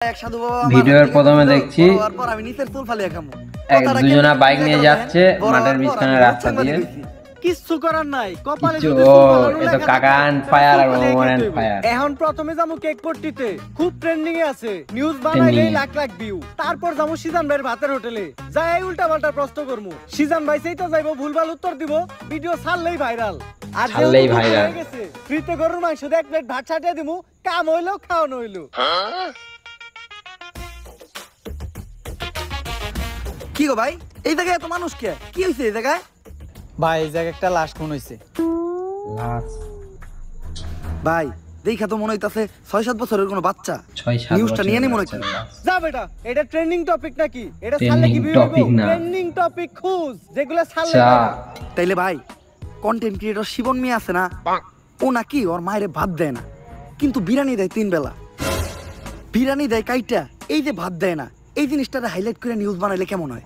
ভিডিওর প্রথমে দেখছি দুজনা বাইক নিয়ে যাচ্ছে মাঠের মাঝখানে রাস্তা দিয়ে। কিছু করার নাই, কপালে যদি এটা কাকা অ্যান্ড ফায়ার আর ওমান অ্যান্ড ফায়ার। এখন প্রথমে যাবো কেক পট্টিতে, খুব ট্রেন্ডিং এ আছে, নিউজ বানাইলেই লাখ লাখ ভিউ। তারপর যাবো সিজান ভাইয়ের ভাতের হোটেলে, যাই উল্টা পাল্টা প্রশ্ন করবো, সিজান ভাই সেইটা যাইবো ভুলভাল উত্তর দিব, ভিডিও ছাড়লেই ভাইরাল। আর ছাড়লেই ভাইরাল ফ্রিতে গরুর মাংস দিয়ে 1 প্লেট ভাত ছাটিয়ে দিমু, কাম হইলো খাওয়ানো হইলো। কি গো ভাই, এই জায়গায় এত মানুষ কে? কি হইছে এই জায়গায়? ভাই এই জায়গায় একটা লাশ খুন হইছে। লাশ? ভাই দেখা তো মনে হইতাছে 6-7 বছরের কোনো বাচ্চা। 6-7 নিউজটা নিয়ে নি মনে কি? যা বেটা, এটা ট্রেন্ডিং টপিক নাকি? এটা ছাড়লে কি ভিউ হবে? ট্রেন্ডিং টপিক খুঁজ, যেগুলো ছাড়লে না। তাইলে ভাই কন্টেন্ট ক্রিয়েটর শিবন মিয়া আছে না, ও নাকি ওর মায়েরে ভাত দেয় না, কিন্তু বিরিয়ানি দেয় 3 বেলা। বিরিয়ানি দেয় কাইটা, এই যে ভাত দেয় না, এই জিনিসটারে হাইলাইট করে নিউজ বানাইলে কেমন হয়?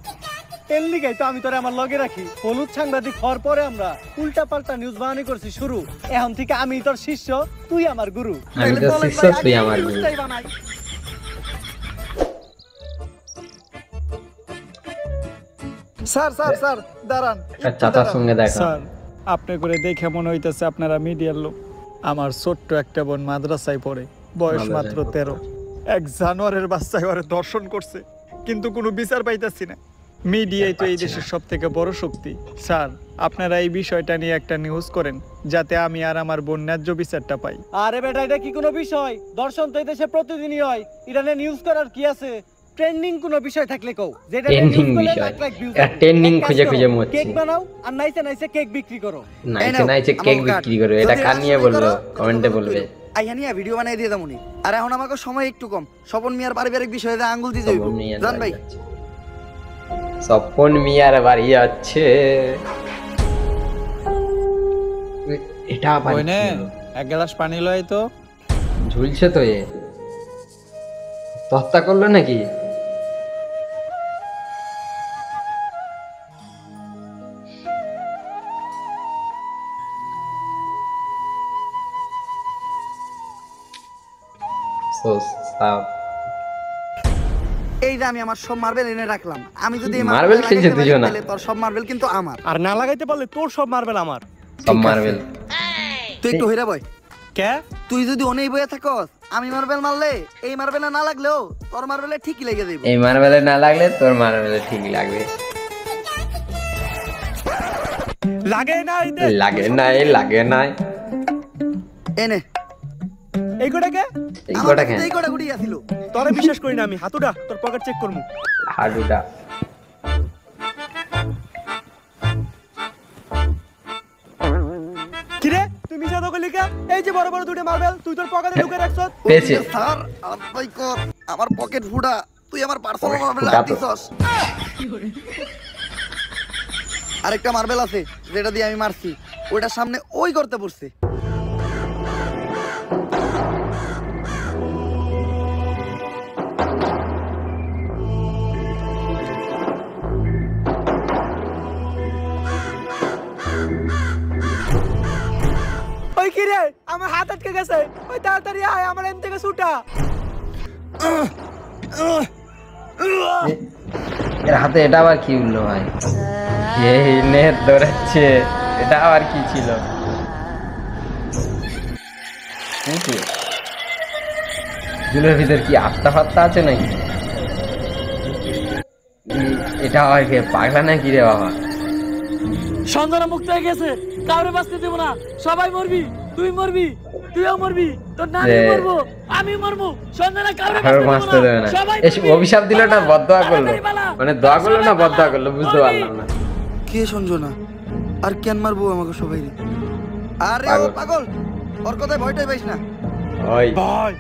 এর লিগাই তো আমি তোরে আমার লগে রাখি। হলুদ সাংবাদিক হওয়ার পরে আমরা উল্টা পাল্টা নিউজ বানানি করছি শুরু। এখন থেকে আমি তোর শিষ্য, তুই আমার গুরু। আমি তোর শিষ্য, তুই আমার গুরু। স্যার স্যার স্যার দাঁড়ান, চাচার সঙ্গে দেখা। স্যার আপনি করে দেখে মনে হইতেছে আপনারা মিডিয়ার লোক। আমার ছোট্ট একটা বোন মাদ্রাসায় পড়ে, বয়স মাত্র 13। এক জানোয়ারের বাচ্চায় ওরে দর্শন করছে, কিন্তু কোনো বিচার পাইতাছি না। মিডিয়াই তো এই দেশের সব থেকে বড় শক্তি। স্যার আপনারা এই বিষয়টা নিয়ে একটা নিউজ করেন, যাতে আমি আর আমার বোন ন্যায্য বিচারটা পাই। আরে বেটা, এটা কি কোনো বিষয়? দর্শন তো এই দেশে প্রতিদিনই হয়, এটা নিয়ে নিউজ করার কি আছে? ট্রেন্ডিং কোন বিষয় থাকলে কও, যেটা ট্রেন্ডিং বিষয়, ট্রেন্ডিং খুঁজে খুঁজে মরছি। কেক বানাও আর নাইসে নাইসে কেক বিক্রি করো। নাইসে নাইসে কেক বিক্রি করো, এটা কার নিয়ে বললো? কমেন্টে বলবে। আইয়ানিয়া ভিডিও বানাই দিয়ে দামুনি। আর এখন আমাকে সময় একটু কম, স্বপন মিয়ার পারিবারিক বিষয়ে আঙ্গুল দিয়ে যাইবো। জান ভাই, স্বপন মিয়ার বাড়ি যাচ্ছে। এটা বইনে এক গ্লাস পানি লয় তো। ঝুলছে তো, এ হত্যা করলো নাকি? এই যে আমি আমার সব মার্বেল এনে রাখলাম, আমি যদি মার্বেল খেলছে দুজন, তাহলে তোর সব মার্বেল কিন্তু আমার। আর না লাগাইতে পারলে তোর সব মার্বেল আমার। সব মার্বেল তুই একটু হইরা বয়। কে? তুই যদি অনেই বইয়া থাকস, আমি মার্বেল মারলে এই মার্বেলে না লাগলেও তোর মার্বেলে ঠিকই লেগে যাবে। এই মার্বেলে না লাগলে তোর মার্বেলে ঠিকই লাগবে। লাগে না, লাগে নাই, লাগে নাই। এনে এই গোটাকে, এই গোটাকে, এই গোটা গুড়ি আছিল। তোরে বিশ্বাস করি না আমি। হাতুডা, তোর পকেট চেক করমু। হাডুডা কি রে, তুই মিছা তো কইলি কে? এই যে বড় বড় দুটো মার্বেল তুই তোর পকেটে ঢুকে রাখছস। পেছে স্যার, আলাই কর, আমার পকেট ফুটা, তুই আমার পার্সোনাল মার্বেল আনতিছস। আরেকটা মার্বেল আছে যেটা দিয়ে আমি মারছি, ওইটার সামনে ওই করতে পড়ছে। ওই কি রে, আমার হাত আটকে গেছে, ওই তাড়াতাড়ি আয়, আমার এম থেকে ছুটা। এর হাতে এটা আবার কি উঠলো ভাই? এই নেট ধরেছে, এটা আবার কি ছিল? চুলের ভিতর কি আত্মা ফাত্তা আছে নাকি? এটা আবার কে, পাগলা নাকি রে বাবা? সন্ধানা মুক্ত হয়ে গেছে, কাউরে বাঁচতে দেব না, সবাই মরবি, তুই মরবি, তুইও মরবি, তোর নানি মরবো, আমি মরবো, সন্ধানা কাউরে বাঁচতে দেবে না। অভিশাপ দিল না বদদোয়া করলো, মানে দোয়া করলো না বদদোয়া করলো, বুঝতে পারলাম না। কে সঞ্জনা আর কেন মারবো আমাকে সবাই? আরে ও পাগল, ওর কথায় ভয়টাই পাইস না। ওই ভাই,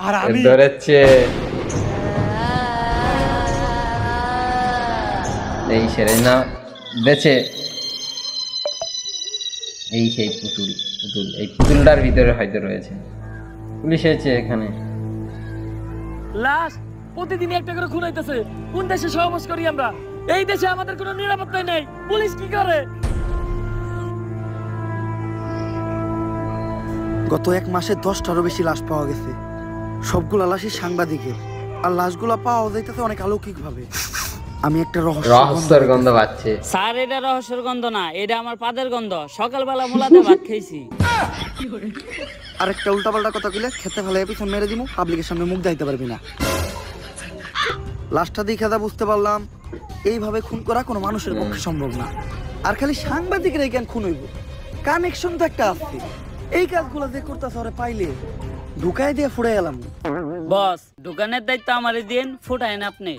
আর আমি ধরেছে এই সেরে না বেঁচে। এই সেই পুতুল, পুতুল এই পুতুলটার ভিতরে হয়তো রয়েছে। পুলিশ এসেছে এখানে। লাশ প্রতিদিন একটা করে খুন হইতেছে। কোন দেশে সহবাস করি আমরা? এই দেশে আমাদের কোনো নিরাপত্তা নেই। পুলিশ কি করে? গত 1 মাসে 10টারও বেশি লাশ পাওয়া গেছে। সবগুলা লাশই সাংবাদিকের, আর লাশগুলা পাওয়া যাইতেছে অনেক অলৌকিক ভাবে। আমি একটা রহস্যের গন্ধ পাচ্ছে। স্যার এটা রহস্যের গন্ধ না, এটা আমার পাদের গন্ধ। সকালবেলা মোলাতে ভাত খাইছি। আরেকটা উল্টাপাল্টা কথা কইলে খেতে ফেলে পিছন মেরে দিমু, পাবলিকের সামনে মুখ দেখাইতে পারবি না। লাশটা দেখে যা বুঝতে পারলাম, এইভাবে খুন করা কোনো মানুষের পক্ষে সম্ভব না। আর খালি সাংবাদিকের এই জ্ঞান খুন হইব, কানেকশন তো একটা আছে। এই কাজগুলো যে করতেছে ওরে পাইলে ঢুকাই দিয়ে ফুড়ে গেলাম। বস, দোকানের দায়িত্ব আমারে দিন, ফুটাইন আপনি।